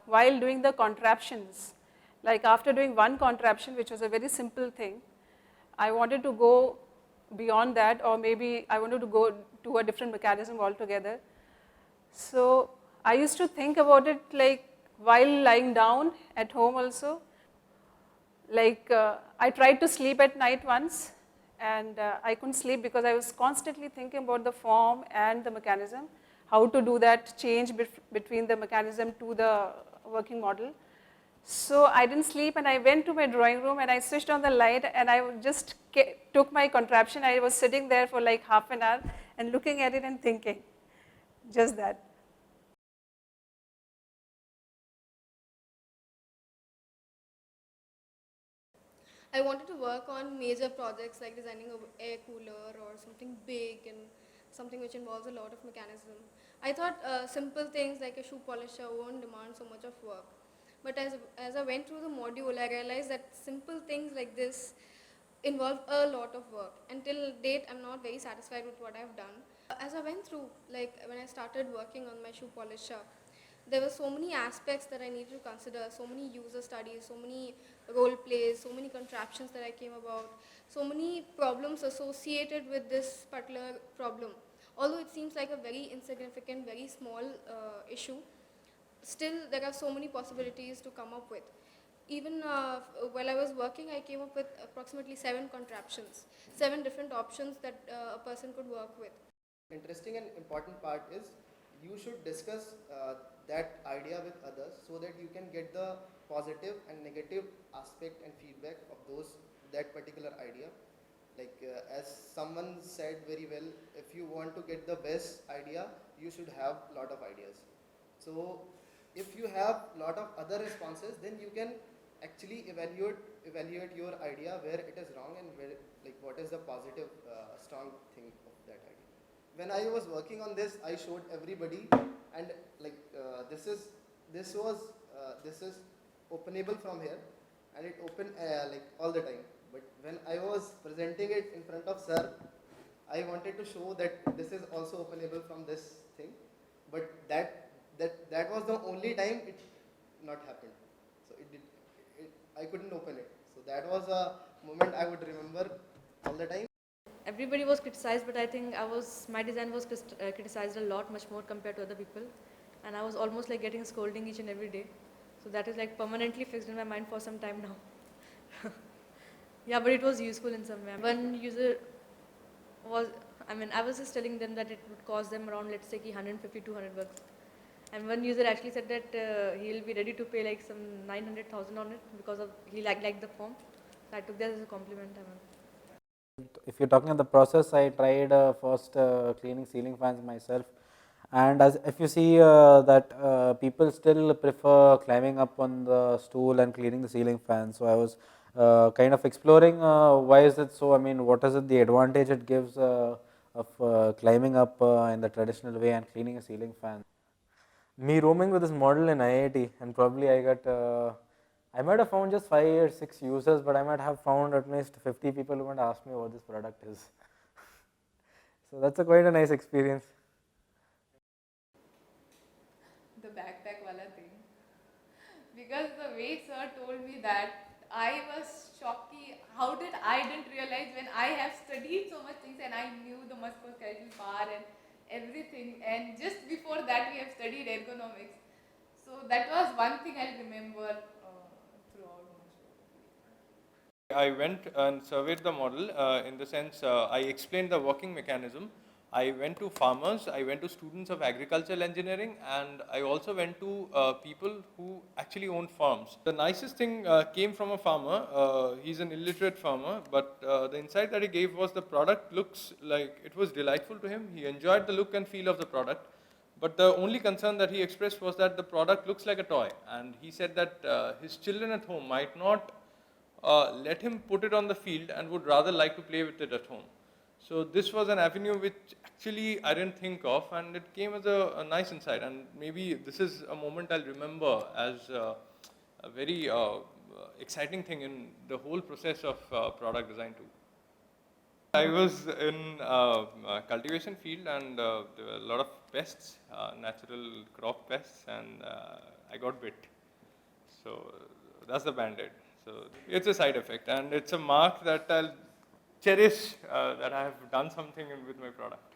while doing the contraptions, like after doing one contraption, which was a very simple thing, I wanted to go beyond that, or maybe I wanted to go to a different mechanism altogether. So I used to think about it like while lying down at home also. Like I tried to sleep at night once, and I couldn't sleep because I was constantly thinking about the form and the mechanism, how to do that change between the mechanism to the working model. So I didn't sleep, and I went to my drawing room and I switched on the light, and I just took my contraption. I was sitting there for like half an hour and looking at it and thinking, just that. I wanted to work on major projects like designing an air cooler or something big and something which involves a lot of mechanism. I thought simple things like a shoe polisher won't demand so much of work. But as I went through the module, I realized that simple things like this involve a lot of work. Until date, I'm not very satisfied with what I've done. As I went through, like when I started working on my shoe polisher, there were so many aspects that I needed to consider, so many user studies, so many role plays, so many contraptions that I came about, so many problems associated with this particular problem. Although it seems like a very insignificant, very small issue, still there are so many possibilities to come up with. Even while I was working, I came up with approximately 7 contraptions, 7 different options that a person could work with. Interesting and important part is you should discuss that idea with others so that you can get the positive and negative aspect and feedback of that particular idea. Like as someone said very well, if you want to get the best idea, you should have lot of ideas. So if you have lot of other responses, then you can actually evaluate your idea where it is wrong and where, like, what is the positive strong thing of that idea. When I was working on this, I showed everybody, and like this is openable from here, and it open like all the time. But when I was presenting it in front of sir, I wanted to show that this is also openable from this thing, but that was the only time it not happened. So I couldn't open it. So that was a moment I would remember all the time. Everybody was criticized, but I think my design was criticized a lot, much more compared to other people, and I was almost like getting scolding each and every day. So that is like permanently fixed in my mind for some time now. Yeah, but it was useful in some way. One user I was just telling them that it would cost them around, let's say, 150, 200 bucks. And one user actually said that he'll be ready to pay like some 900,000 on it because he liked the form. So I took that as a compliment. If you're talking about the process, I tried first cleaning ceiling fans myself, and if you see that people still prefer climbing up on the stool and cleaning the ceiling fan. So I was kind of exploring why is it so. I mean, what is it the advantage it gives of climbing up in the traditional way and cleaning a ceiling fan. Me roaming with this model in IIT, and probably I might have found just 5 or 6 users, but I might have found at least 50 people who might ask me what this product is. So that's quite a nice experience. The backpack wala thing, because the way sir told me that, I was shocked. How did I didn't realize when I have studied so much things and I knew the musculoskeletal bar and everything, and just before that we have studied ergonomics. So that was one thing I remember throughout my show. I went and surveyed the model in the sense I explained the working mechanism. I went to farmers, I went to students of agricultural engineering, and I also went to people who actually own farms. The nicest thing came from a farmer. He's an illiterate farmer, but the insight that he gave was the product looks like it was delightful to him. He enjoyed the look and feel of the product. But the only concern that he expressed was that the product looks like a toy. And he said that his children at home might not let him put it on the field and would rather like to play with it at home. So this was an avenue which actually I didn't think of, and it came as a nice insight. And maybe this is a moment I'll remember as a very exciting thing in the whole process of product design too. I was in cultivation field, and there were a lot of pests, natural crop pests, and I got bit. So that's the band-aid. So it's a side effect, and it's a mark that I'll cherish that I have done something with my product.